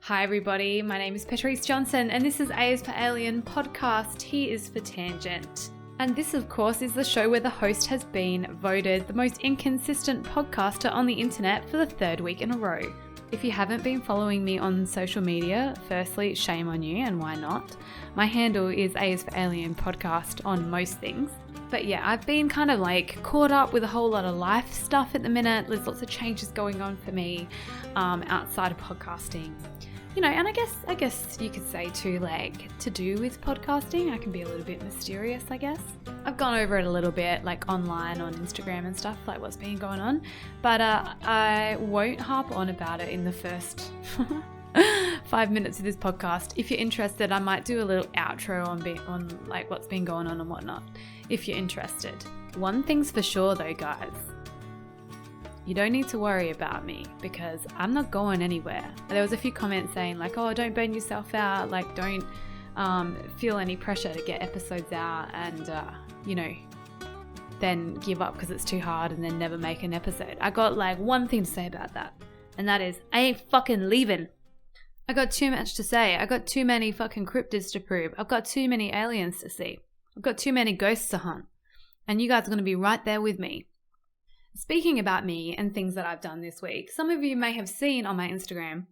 Hi everybody, my name is Patrice Johnson and this is A is for Alien podcast, T is for Tangent. And this of course is the show where the host has been voted the most inconsistent podcaster on the internet for the third week in a row. If you haven't been following me on social media, firstly, shame on you and why not? My handle is A is for Alien podcast on most things. But yeah, I've been kind of like caught up with a whole lot of life stuff at the minute. There's lots of changes going on for me outside of podcasting. You know, and I guess you could say too, like, to do with podcasting, I can be a little bit mysterious, I guess. I've gone over it a little bit, like online on Instagram and stuff, like what's been going on. But I won't harp on about it in the first 5 minutes of this podcast. If you're interested, I might do a little outro on like what's been going on and whatnot, if you're interested. One thing's for sure though, guys. You don't need to worry about me because I'm not going anywhere. There was a few comments saying like, oh, don't burn yourself out. Like, don't feel any pressure to get episodes out and, then give up because it's too hard and then never make an episode. I got like one thing to say about that. And that is, I ain't fucking leaving. I got too much to say. I got too many fucking cryptids to prove. I've got too many aliens to see. I've got too many ghosts to hunt. And you guys are going to be right there with me. Speaking about me and things that I've done this week, some of you may have seen on my Instagram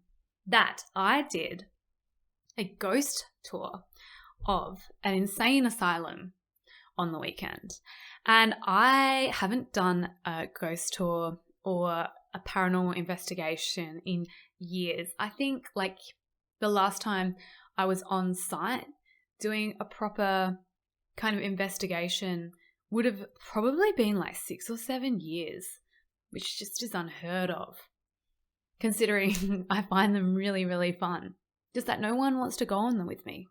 that I did a ghost tour of an insane asylum on the weekend. And I haven't done a ghost tour or a paranormal investigation in years. I think like the last time I was on site doing a proper kind of investigation would have probably been like 6 or 7 years, which just is unheard of, considering I find them really, really fun. Just that no one wants to go on them with me.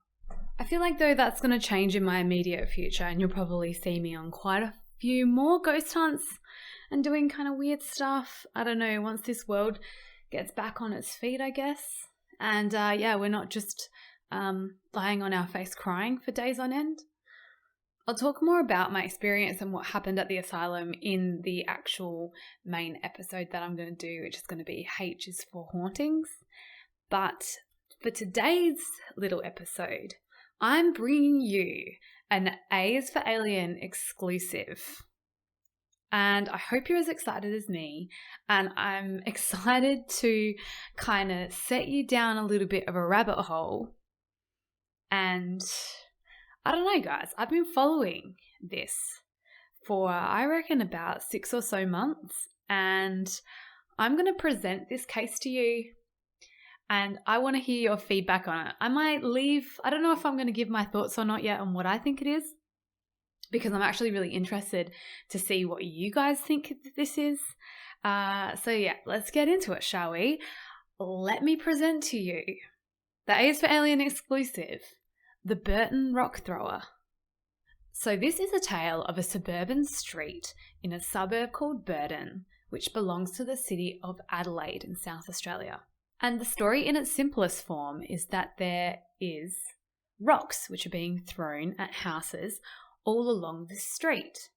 I feel like though that's going to change in my immediate future and you'll probably see me on quite a few more ghost hunts and doing kind of weird stuff. I don't know, once this world gets back on its feet, I guess. And we're not just lying on our face crying for days on end. I'll talk more about my experience and what happened at the asylum in the actual main episode that I'm going to do, which is going to be H is for Hauntings. But for today's little episode, I'm bringing you an A is for Alien exclusive. And I hope you're as excited as me. And I'm excited to kind of set you down a little bit of a rabbit hole. And I don't know, guys. I've been following this for, I reckon, about 6 or so months. And I'm going to present this case to you. And I want to hear your feedback on it. I might leave, I don't know if I'm going to give my thoughts or not yet on what I think it is, because I'm actually really interested to see what you guys think this is. So yeah, let's get into it, shall we? Let me present to you the A is for Alien exclusive, the Burton Rock Thrower. So this is a tale of a suburban street in a suburb called Burton, which belongs to the city of Adelaide in South Australia. And the story in its simplest form is that there is rocks which are being thrown at houses all along this street.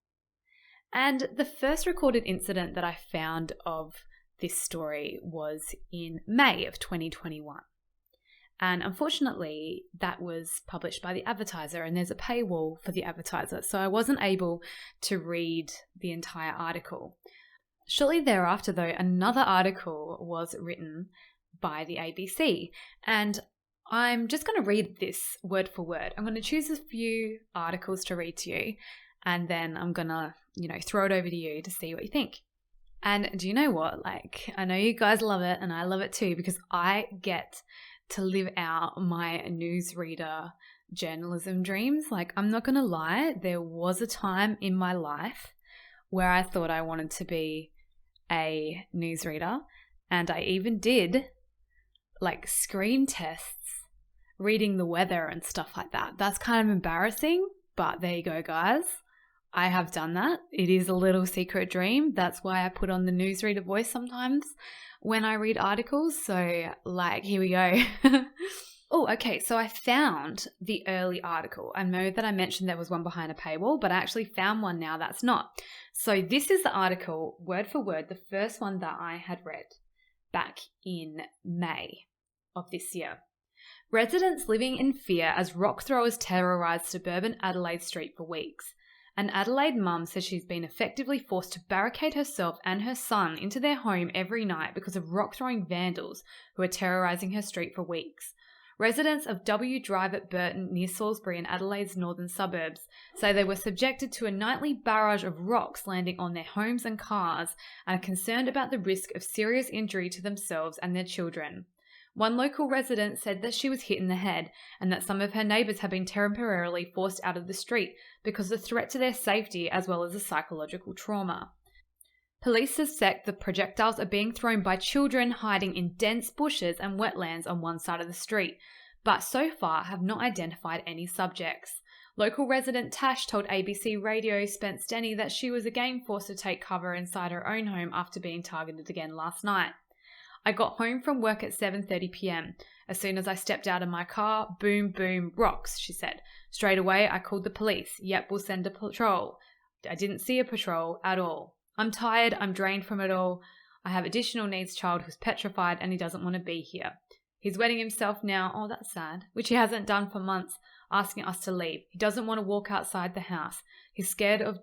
And the first recorded incident that I found of this story was in May of 2021. And unfortunately, that was published by the Advertiser, and there's a paywall for the Advertiser, so I wasn't able to read the entire article. Shortly thereafter, though, another article was written by the ABC, and I'm just going to read this word for word. I'm going to choose a few articles to read to you, and then I'm going to, throw it over to you to see what you think. And do you know what? Like, I know you guys love it, and I love it too, because I get to live out my newsreader journalism dreams. Like, I'm not going to lie, there was a time in my life where I thought I wanted to be a newsreader, and I even did like screen tests reading the weather and stuff like that. That's kind of embarrassing, but there you go, guys. I have done that. It is a little secret dream. That's why I put on the newsreader voice sometimes when I read articles. So like, here we go. Oh, okay. So I found the early article. I know that I mentioned there was one behind a paywall, but I actually found one now that's not. So this is the article, word for word, the first one that I had read back in May. of this year. Residents living in fear as rock throwers terrorised suburban Adelaide Street for weeks. An Adelaide mum says she's been effectively forced to barricade herself and her son into their home every night because of rock-throwing vandals who are terrorising her street for weeks. Residents of W Drive at Burton near Salisbury in Adelaide's northern suburbs say they were subjected to a nightly barrage of rocks landing on their homes and cars and are concerned about the risk of serious injury to themselves and their children. One local resident said that she was hit in the head and that some of her neighbours have been temporarily forced out of the street because of the threat to their safety as well as the psychological trauma. Police suspect the projectiles are being thrown by children hiding in dense bushes and wetlands on one side of the street, but so far have not identified any subjects. Local resident Tash told ABC Radio Spence Denny that she was again forced to take cover inside her own home after being targeted again last night. I got home from work at 7:30 p.m. As soon as I stepped out of my car, boom, boom, rocks, she said. Straight away, I called the police. Yep, we'll send a patrol. I didn't see a patrol at all. I'm tired, I'm drained from it all. I have additional needs child who's petrified and he doesn't want to be here. He's wetting himself now, oh that's sad, which he hasn't done for months, asking us to leave. He doesn't want to walk outside the house. He's scared of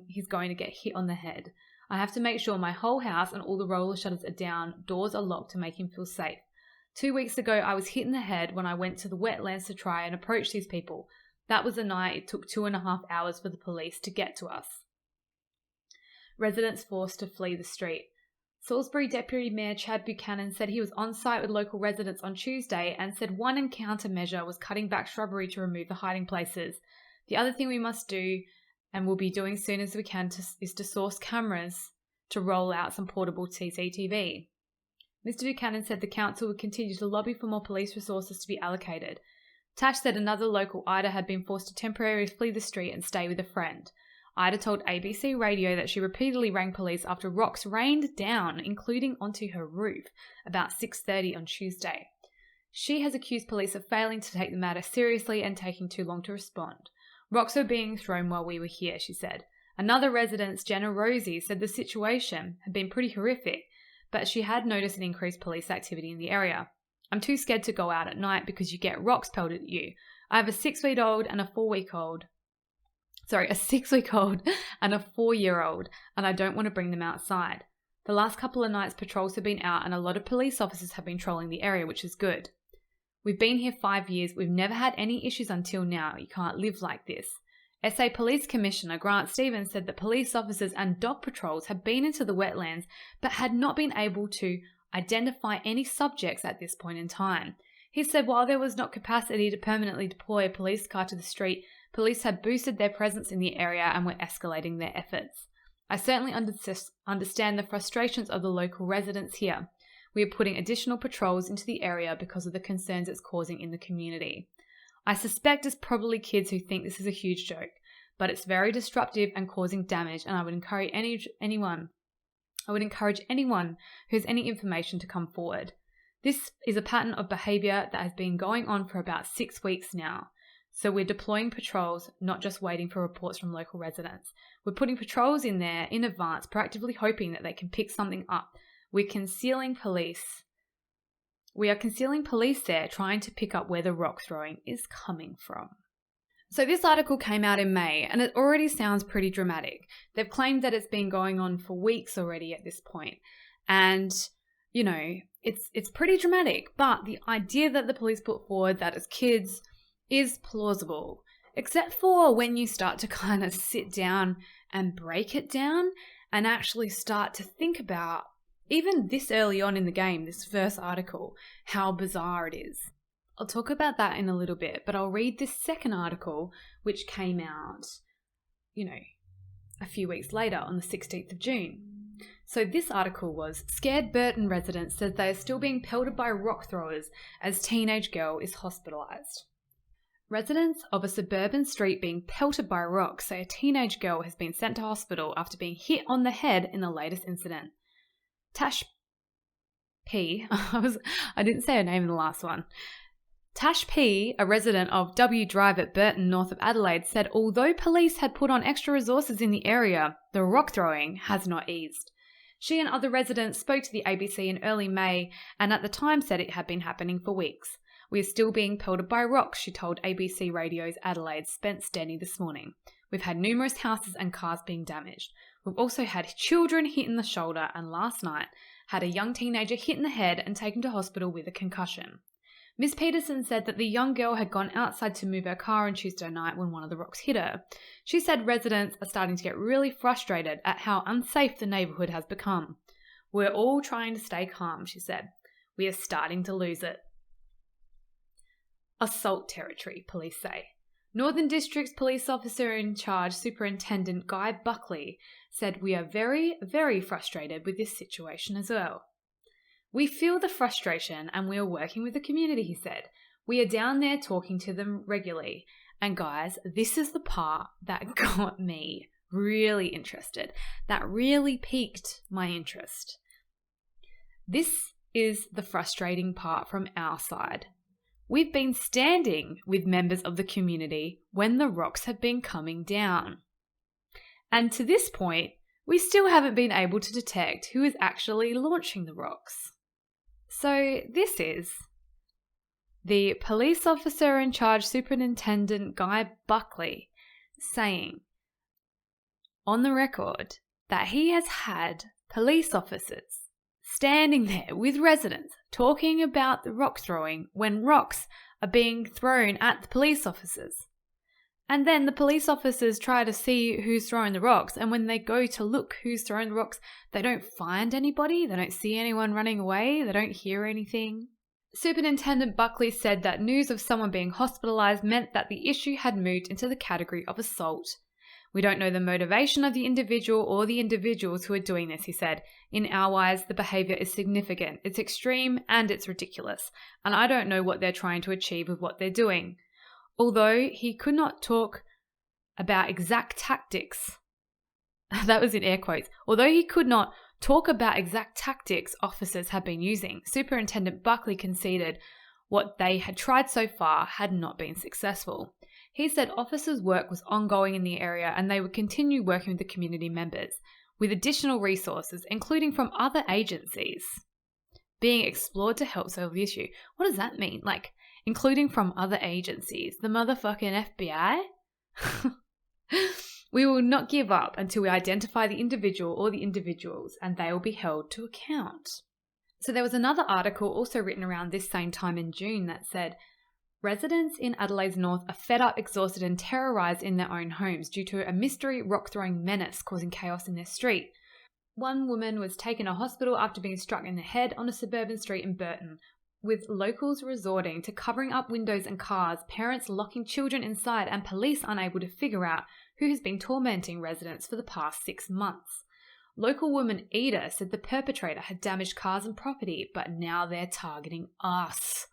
he's going to get hit on the head. I have to make sure my whole house and all the roller shutters are down, doors are locked to make him feel safe. 2 weeks ago, I was hit in the head when I went to the wetlands to try and approach these people. That was the night it took 2.5 hours for the police to get to us. Residents forced to flee the street. Salisbury Deputy Mayor Chad Buchanan said he was on site with local residents on Tuesday and said one encounter measure was cutting back shrubbery to remove the hiding places. The other thing we must do, and will be doing soon as we can, is to source cameras to roll out some portable CCTV. Mr. Buchanan said the council would continue to lobby for more police resources to be allocated. Tash said another local, Ida, had been forced to temporarily flee the street and stay with a friend. Ida told ABC Radio that she repeatedly rang police after rocks rained down, including onto her roof, about 6:30 on Tuesday. She has accused police of failing to take the matter seriously and taking too long to respond. Rocks were being thrown while we were here, she said. Another resident, Jenna Rosie, said the situation had been pretty horrific, but she had noticed an increased police activity in the area. I'm too scared to go out at night because you get rocks pelted at you. I have a 6-week-old and a 4-week-old. A 6-week-old and a 4-year-old, and I don't want to bring them outside. The last couple of nights patrols have been out and a lot of police officers have been trolling the area, which is good. We've been here 5 years. We've never had any issues until now. You can't live like this. SA Police Commissioner Grant Stevens said that police officers and dog patrols had been into the wetlands but had not been able to identify any subjects at this point in time. He said while there was not capacity to permanently deploy a police car to the street, police had boosted their presence in the area and were escalating their efforts. I certainly understand the frustrations of the local residents here. We are putting additional patrols into the area because of the concerns it's causing in the community. I suspect it's probably kids who think this is a huge joke, but it's very disruptive and causing damage, and I would encourage anyone who has any information to come forward. This is a pattern of behaviour that has been going on for about 6 weeks now. So we're deploying patrols, not just waiting for reports from local residents. We're putting patrols in there in advance, proactively hoping that they can pick something up. We are concealing police there, trying to pick up where the rock throwing is coming from. So this article came out in May, and it already sounds pretty dramatic. They've claimed that it's been going on for weeks already at this point. And, you know, it's pretty dramatic. But the idea that the police put forward that as kids is plausible, except for when you start to kind of sit down and break it down and actually start to think about, even this early on in the game, this first article, how bizarre it is. I'll talk about that in a little bit, but I'll read this second article, which came out, a few weeks later on the 16th of June. So this article was, Scared Burton resident says they are still being pelted by rock throwers as teenage girl is hospitalised. Residents of a suburban street being pelted by rocks say a teenage girl has been sent to hospital after being hit on the head in the latest incident. Tash P, I didn't say her name in the last one. Tash P, a resident of W Drive at Burton, north of Adelaide, said although police had put on extra resources in the area, the rock throwing has not eased. She and other residents spoke to the ABC in early May and at the time said it had been happening for weeks. "We are still being pelted by rocks," she told ABC Radio's Adelaide's Spence Denny this morning. "We've had numerous houses and cars being damaged. We've also had children hit in the shoulder and last night had a young teenager hit in the head and taken to hospital with a concussion." Ms. Peterson said that the young girl had gone outside to move her car on Tuesday night when one of the rocks hit her. She said residents are starting to get really frustrated at how unsafe the neighbourhood has become. "We're all trying to stay calm," she said. "We are starting to lose it." Assault territory, police say. Northern District's police officer in charge, Superintendent Guy Buckley, said, "We are very, very frustrated with this situation as well. We feel the frustration and we are working with the community," he said. "We are down there talking to them regularly. And guys, this is the part that got me really interested, that really piqued my interest. This is the frustrating part from our side. We've been standing with members of the community when the rocks have been coming down. And to this point, we still haven't been able to detect who is actually launching the rocks." So this is the police officer in charge, Superintendent Guy Buckley, saying on the record that he has had police officers standing there with residents talking about the rock throwing when rocks are being thrown at the police officers. And then the police officers try to see who's throwing the rocks, and when they go to look who's throwing the rocks, they don't find anybody, they don't see anyone running away, they don't hear anything. Superintendent Buckley said that news of someone being hospitalised meant that the issue had moved into the category of assault. "We don't know the motivation of the individual or the individuals who are doing this," he said. "In our eyes, the behaviour is significant, it's extreme and it's ridiculous, and I don't know what they're trying to achieve with what they're doing." Although he could not talk about exact tactics, that was in air quotes, although he could not talk about exact tactics officers have been using, Superintendent Buckley conceded what they had tried so far had not been successful. He said officers' work was ongoing in the area and they would continue working with the community members, with additional resources, including from other agencies, being explored to help solve the issue. What does that mean? Like, including from other agencies? The motherfucking FBI? "We will not give up until we identify the individual or the individuals, and they will be held to account." So there was another article also written around this same time in June that said, residents in Adelaide's north are fed up, exhausted and terrorised in their own homes due to a mystery rock-throwing menace causing chaos in their street. One woman was taken to hospital after being struck in the head on a suburban street in Burton, with locals resorting to covering up windows and cars, parents locking children inside, and police unable to figure out who has been tormenting residents for the past 6 months. Local woman Ida said the perpetrator had damaged cars and property, but now they're targeting us.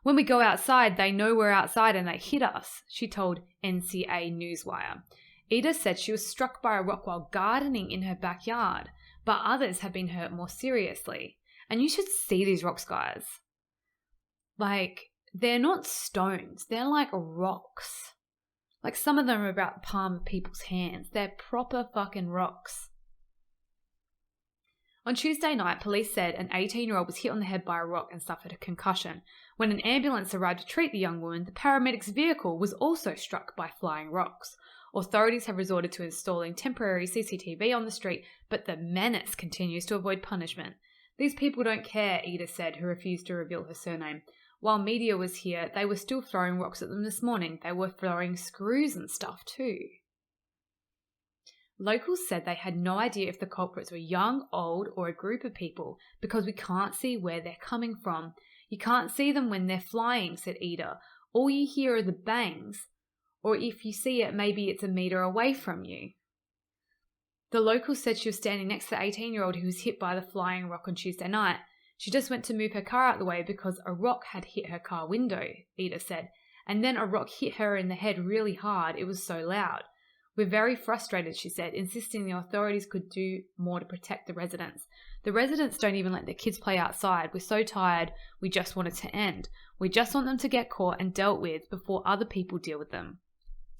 "When we go outside, they know we're outside and they hit us," she told NCA Newswire. Ida said she was struck by a rock while gardening in her backyard, but others have been hurt more seriously. And you should see these rocks, guys. Like, they're not stones. They're like rocks. Like, some of them are about the palm of people's hands. They're proper fucking rocks. On Tuesday night, police said an 18-year-old was hit on the head by a rock and suffered a concussion. When an ambulance arrived to treat the young woman, the paramedics' vehicle was also struck by flying rocks. Authorities have resorted to installing temporary CCTV on the street, but the menace continues to avoid punishment. "These people don't care," Ida said, who refused to reveal her surname. "While media was here, they were still throwing rocks at them this morning. They were throwing screws and stuff too." Locals said they had no idea if the culprits were young, old, or a group of people because we can't see where they're coming from. "You can't see them when they're flying," said Ida. "All you hear are the bangs, or if you see it, maybe it's a metre away from you." The locals said she was standing next to the 18-year-old who was hit by the flying rock on Tuesday night. "She just went to move her car out the way because a rock had hit her car window," Ida said. "And then a rock hit her in the head really hard. It was so loud. We're very frustrated," she said, insisting the authorities could do more to protect the residents. "The residents don't even let their kids play outside. We're so tired. We just want it to end. We just want them to get caught and dealt with before other people deal with them."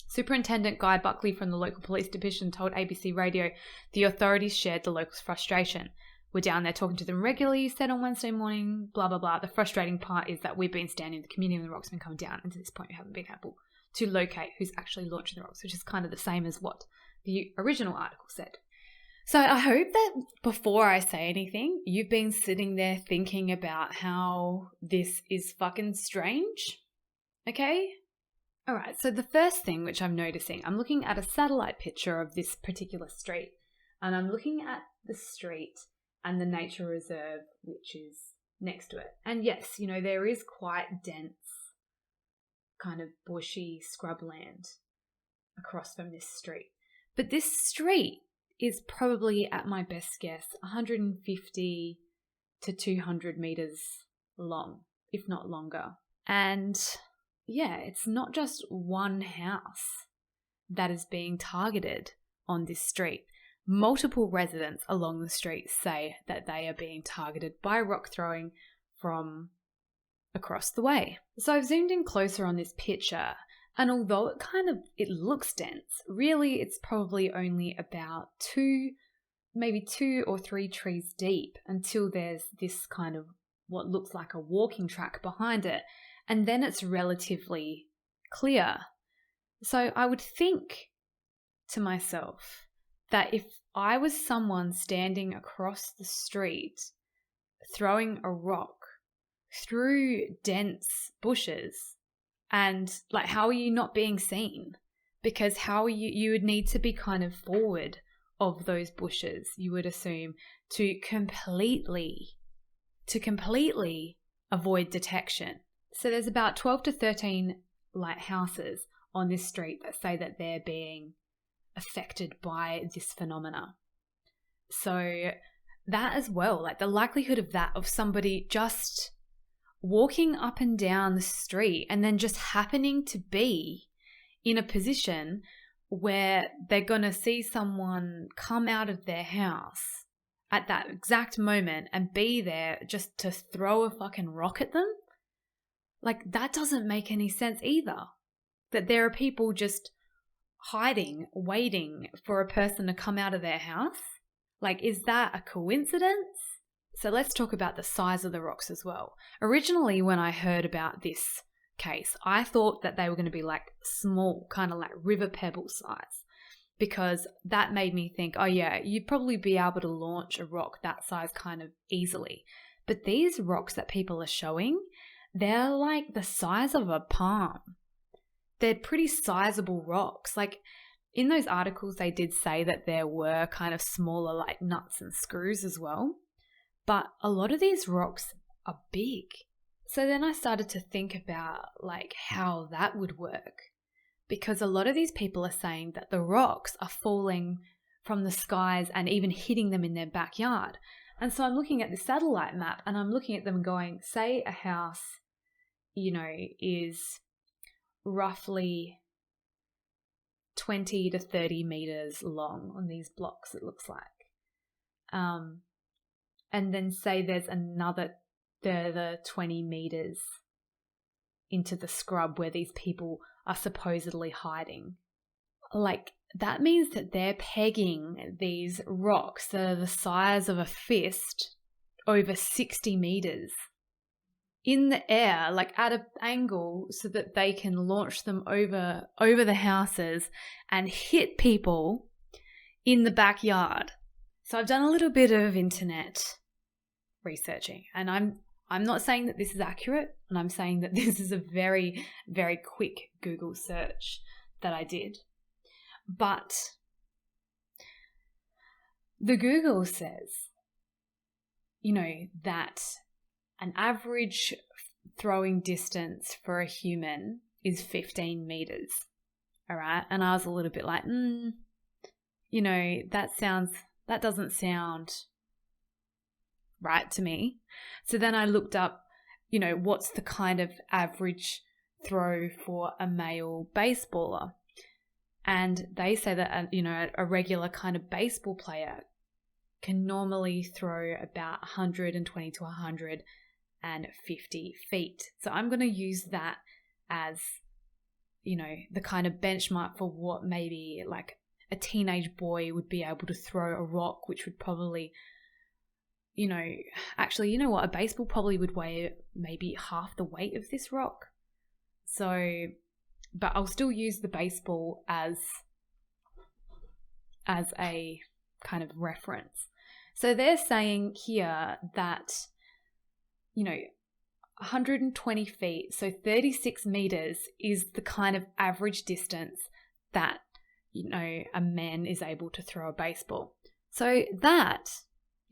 Superintendent Guy Buckley from the local police division told ABC Radio the authorities shared the locals' frustration. We're down there talking to them regularly, he said on Wednesday morning, blah, blah, blah. The frustrating part is that we've been standing in the community and the rocks have been coming down, and to this point we haven't been able to locate who's actually launching the rocks, which is kind of the same as what the original article said. So I hope that before I say anything, you've been sitting there thinking about how this is fucking strange. Okay? All right, so the first thing which I'm noticing, I'm looking at a satellite picture of this particular street, and I'm looking at the street and the nature reserve which is next to it. And yes, you know, there is quite dense kind of bushy scrubland across from this street. But this street is probably, at my best guess, 150 to 200 meters long, if not longer. And yeah, it's not just one house that is being targeted on this street. Multiple residents along the street say that they are being targeted by rock throwing from across the way. So I've zoomed in closer on this picture, and although it looks dense, really it's probably only about maybe two or three trees deep until there's this kind of what looks like a walking track behind it. And then it's relatively clear. So I would think to myself that if I was someone standing across the street throwing a rock through dense bushes, and like, how are you not being seen? Because how are you would need to be kind of forward of those bushes, you would assume, to completely avoid detection. So there's about 12 to 13 houses on this street that say that they're being affected by this phenomena. So that as well, like the likelihood of that, of somebody just walking up and down the street and then just happening to be in a position where they're going to see someone come out of their house at that exact moment and be there just to throw a fucking rock at them. Like, that doesn't make any sense either. That there are people just hiding, waiting for a person to come out of their house. Like, is that a coincidence? So let's talk about the size of the rocks as well. Originally, when I heard about this case, I thought that they were going to be like small, kind of like river pebble size, because that made me think, oh yeah, you'd probably be able to launch a rock that size kind of easily. But these rocks that people are showing, they're like the size of a palm. They're pretty sizable rocks. Like, in those articles, they did say that there were kind of smaller like nuts and screws as well. But a lot of these rocks are big. So then I started to think about like how that would work. Because a lot of these people are saying that the rocks are falling from the skies and even hitting them in their backyard. And so I'm looking at the satellite map and I'm looking at them going, say a house, you know, is roughly 20 to 30 meters long on these blocks, it looks like. And then say there's another further 20 meters into the scrub where these people are supposedly hiding. Like, that means that they're pegging these rocks that are the size of a fist over 60 meters in the air, like at an angle, so that they can launch them over the houses and hit people in the backyard. So I've done a little bit of internet researching, and I'm not saying that this is accurate, and I'm saying that this is a very, very quick Google search that I did. But the Google says, you know, that an average throwing distance for a human is 15 meters. All right. And I was a little bit like, you know, that doesn't sound right to me. So then I looked up, you know, what's the kind of average throw for a male baseballer? And they say that, you know, a regular kind of baseball player can normally throw about 120 to 150 feet. So I'm going to use that as the kind of benchmark for what maybe like a teenage boy would be able to throw a rock, which would probably, actually, a baseball probably would weigh maybe half the weight of this rock. So, but I'll still use the baseball as a kind of reference. So they're saying here that, 120 feet, so 36 meters is the kind of average distance that, a man is able to throw a baseball. So that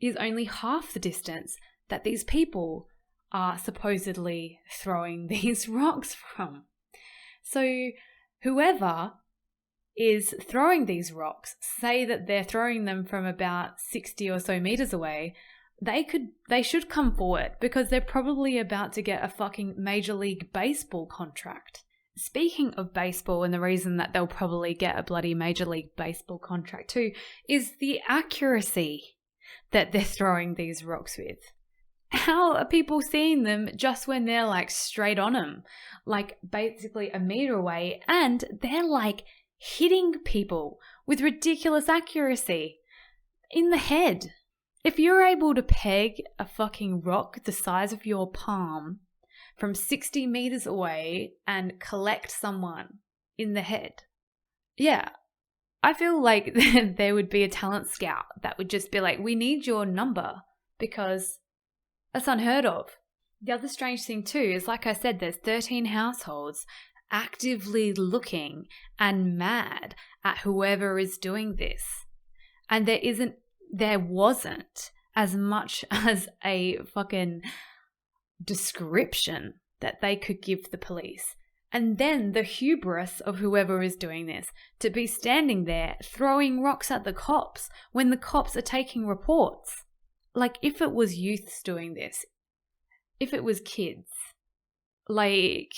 is only half the distance that these people are supposedly throwing these rocks from. So whoever is throwing these rocks, say that they're throwing them from about 60 or so meters away, they should come forward, because they're probably about to get a fucking Major League Baseball contract. Speaking of baseball, and the reason that they'll probably get a bloody Major League Baseball contract too, is the accuracy that they're throwing these rocks with. How are people seeing them just when they're like straight on them, like basically a meter away, and they're like hitting people with ridiculous accuracy in the head? If you're able to peg a fucking rock the size of your palm from 60 meters away and collect someone in the head, yeah, I feel like there would be a talent scout that would just be like, we need your number, because that's unheard of. The other strange thing too is, like I said, there's 13 households actively looking and mad at whoever is doing this. And there wasn't as much as a fucking description that they could give the police. And then the hubris of whoever is doing this to be standing there throwing rocks at the cops when the cops are taking reports. Like, if it was youths doing this, if it was kids, like,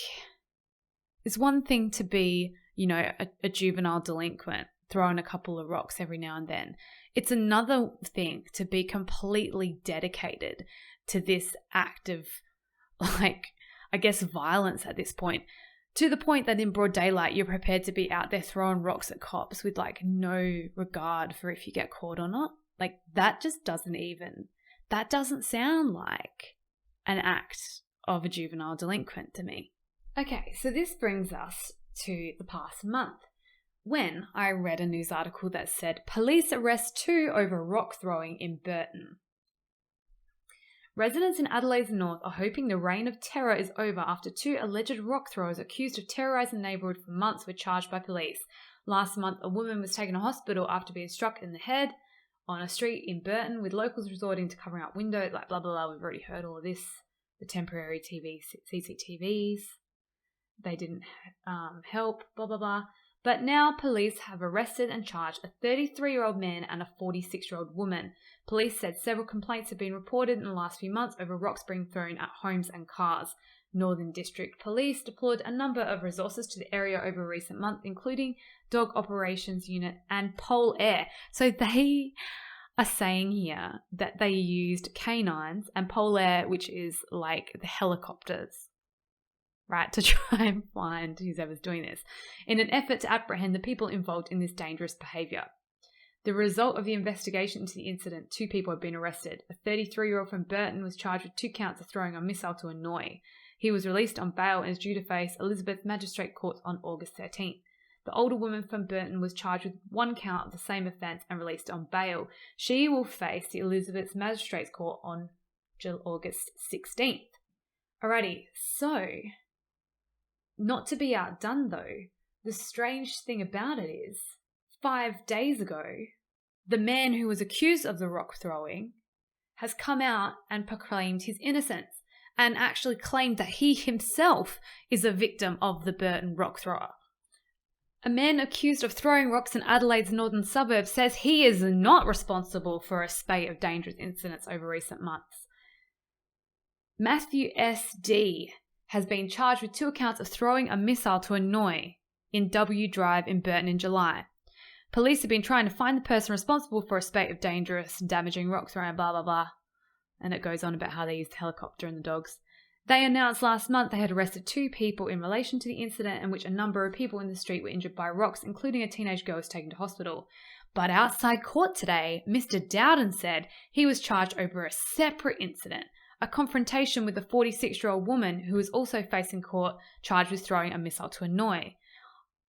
it's one thing to be, a juvenile delinquent throwing a couple of rocks every now and then. It's another thing to be completely dedicated to this act of, like, I guess violence at this point, to the point that in broad daylight you're prepared to be out there throwing rocks at cops with like no regard for if you get caught or not. Like, that doesn't sound like an act of a juvenile delinquent to me. Okay, so this brings us to the past month, when I read a news article that said police arrest 2 over rock throwing in Burton. Residents in Adelaide's north are hoping the reign of terror is over after 2 alleged rock throwers accused of terrorising the neighbourhood for months were charged by police. Last month, a woman was taken to hospital after being struck in the head on a street in Burton, with locals resorting to covering up windows, like blah, blah, blah. We've already heard all of this. The temporary CCTVs, they didn't help, blah, blah, blah. But now police have arrested and charged a 33-year-old man and a 46-year-old woman. Police said several complaints have been reported in the last few months over rocks being thrown at homes and cars. Northern District Police deployed a number of resources to the area over recent months, including Dog Operations Unit and Pole Air. So they are saying here that they used canines and Pole Air, which is like the helicopters, right, to try and find whoever's doing this, in an effort to apprehend the people involved in this dangerous behaviour. The result of the investigation into the incident, 2 people have been arrested. A 33-year-old from Burton was charged with 2 counts of throwing a missile to annoy. He was released on bail and is due to face Elizabeth Magistrate Court on August 13th. The older woman from Burton was charged with 1 count of the same offence and released on bail. She will face the Elizabeth Magistrates Court on August 16th. Alrighty, so, not to be outdone though, the strange thing about it is, 5 days ago, the man who was accused of the rock throwing has come out and proclaimed his innocence and actually claimed that he himself is a victim of the Burton rock thrower. A man accused of throwing rocks in Adelaide's northern suburbs says he is not responsible for a spate of dangerous incidents over recent months. Matthew S.D. has been charged with 2 accounts of throwing a missile to annoy in W Drive in Burton in July. Police have been trying to find the person responsible for a spate of dangerous and damaging rock throwing, blah, blah, blah. And it goes on about how they used the helicopter and the dogs. They announced last month they had arrested 2 people in relation to the incident in which a number of people in the street were injured by rocks, including a teenage girl who was taken to hospital. But outside court today, Mr. Dowden said he was charged over a separate incident, a confrontation with a 46-year-old woman who is also facing court charged with throwing a missile to annoy.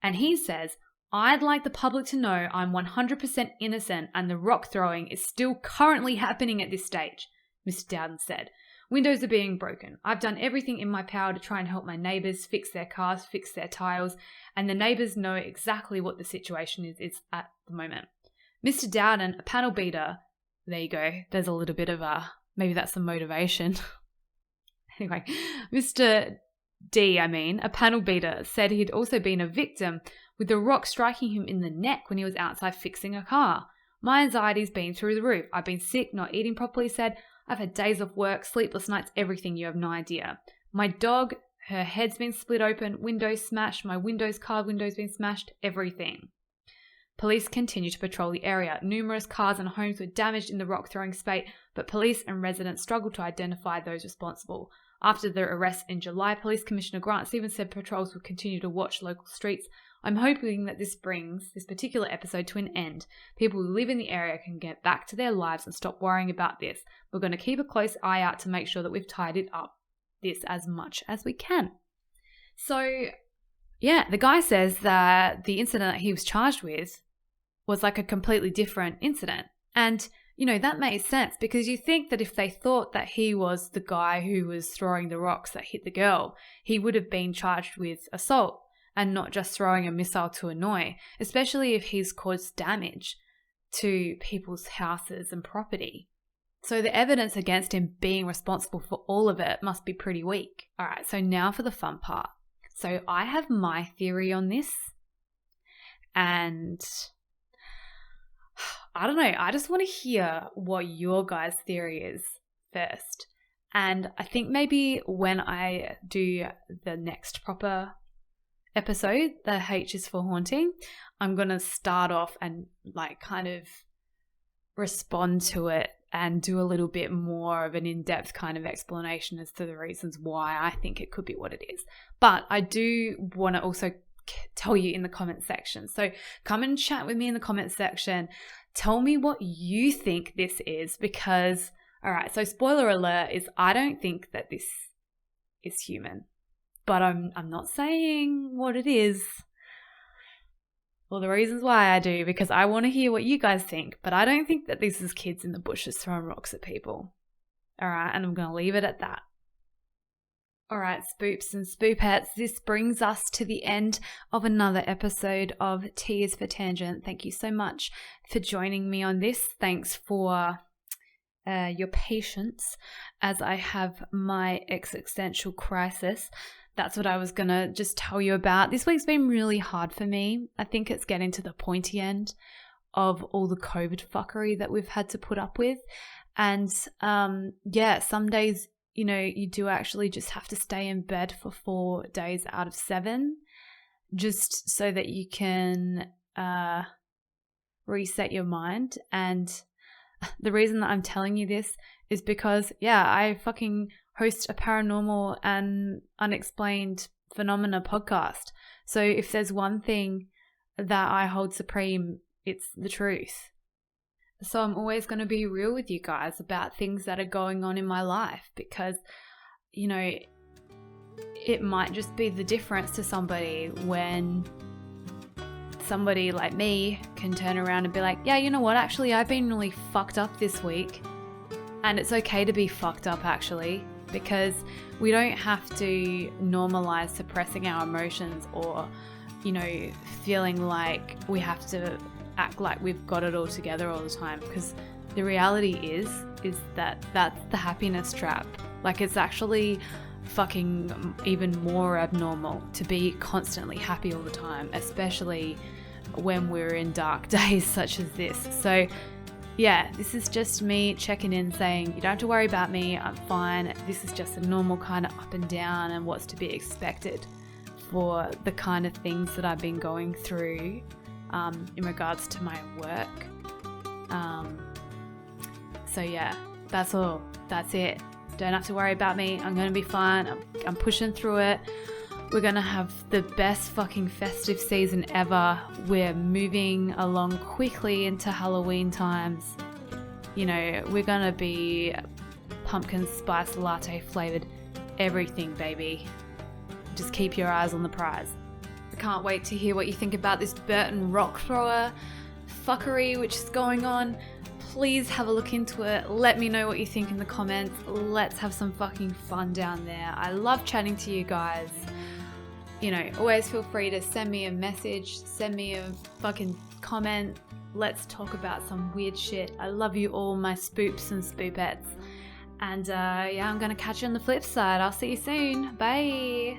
And he says, "I'd like the public to know I'm 100% innocent and the rock throwing is still currently happening at this stage," Mr. Dowden said. "Windows are being broken. I've done everything in my power to try and help my neighbours fix their cars, fix their tiles, and the neighbours know exactly what the situation is at the moment." Mr. Dowden, a panel beater, there you go, there's a little bit of maybe that's some motivation. Anyway, Mr. D, a panel beater, said he'd also been a victim with the rock striking him in the neck when he was outside fixing a car. "My anxiety's been through the roof. I've been sick, not eating properly," he said. "I've had days off work, sleepless nights, everything. You have no idea. My dog, her head's been split open, windows smashed, my car window's been smashed, everything." Police continue to patrol the area. Numerous cars and homes were damaged in the rock throwing spate, but police and residents struggled to identify those responsible. After the arrest in July, Police Commissioner Grant Stevens said patrols will continue to watch local streets. "I'm hoping that this brings this particular episode to an end. People who live in the area can get back to their lives and stop worrying about this. We're going to keep a close eye out to make sure that we've tidied up this as much as we can." So, yeah, the guy says that the incident that he was charged with was like a completely different incident. And, that makes sense because you think that if they thought that he was the guy who was throwing the rocks that hit the girl, he would have been charged with assault and not just throwing a missile to annoy, especially if he's caused damage to people's houses and property. So the evidence against him being responsible for all of it must be pretty weak. All right, so now for the fun part. So I have my theory on this, and I don't know, I just want to hear what your guys' theory is first. And I think maybe when I do the next proper episode, the H is for haunting, I'm going to start off and kind of respond to it and do a little bit more of an in-depth kind of explanation as to the reasons why I think it could be what it is. But I do want to also tell you in the comment section. So come and chat with me in the comment section. Tell me what you think this is, because, all right, so spoiler alert is I don't think that this is human, but I'm not saying what it is or the reasons why I do, because I want to hear what you guys think, but I don't think that this is kids in the bushes throwing rocks at people. All right, and I'm going to leave it at that. All right, spoops and spoopettes, this brings us to the end of another episode of T is for Tangent. Thank you so much for joining me on this. Thanks for your patience as I have my existential crisis. That's what I was going to just tell you about. This week's been really hard for me. I think it's getting to the pointy end of all the COVID fuckery that we've had to put up with. And some days, you do actually just have to stay in bed for 4 days out of 7 just so that you can reset your mind. And the reason that I'm telling you this is because, I fucking host a paranormal and unexplained phenomena podcast. So if there's one thing that I hold supreme, it's the truth. So I'm always going to be real with you guys about things that are going on in my life because, it might just be the difference to somebody when somebody like me can turn around and be like, yeah, you know what, actually, I've been really fucked up this week. And it's okay to be fucked up, actually, because we don't have to normalize suppressing our emotions or, feeling like we have to act like we've got it all together all the time, because the reality is that that's the happiness trap. It's actually fucking even more abnormal to be constantly happy all the time, especially when we're in dark days such as this. So this is just me checking in saying you don't have to worry about me, I'm fine. This is just a normal kind of up and down and what's to be expected for the kind of things that I've been going through in regards to my work. That's all. That's it. Don't have to worry about me. I'm going to be fine. I'm pushing through it. We're going to have the best fucking festive season ever. We're moving along quickly into Halloween times. You know, we're going to be pumpkin spice latte flavored everything, baby. Just keep your eyes on the prize. I can't wait to hear what you think about this Burton Rock Thrower fuckery which is going on. Please have a look into it. Let me know what you think in the comments. Let's have some fucking fun down there. I love chatting to you guys. You know, always feel free to send me a message, send me a fucking comment. Let's talk about some weird shit. I love you all, my spoops and spoopettes. And yeah, I'm gonna catch you on the flip side. I'll see you soon. Bye.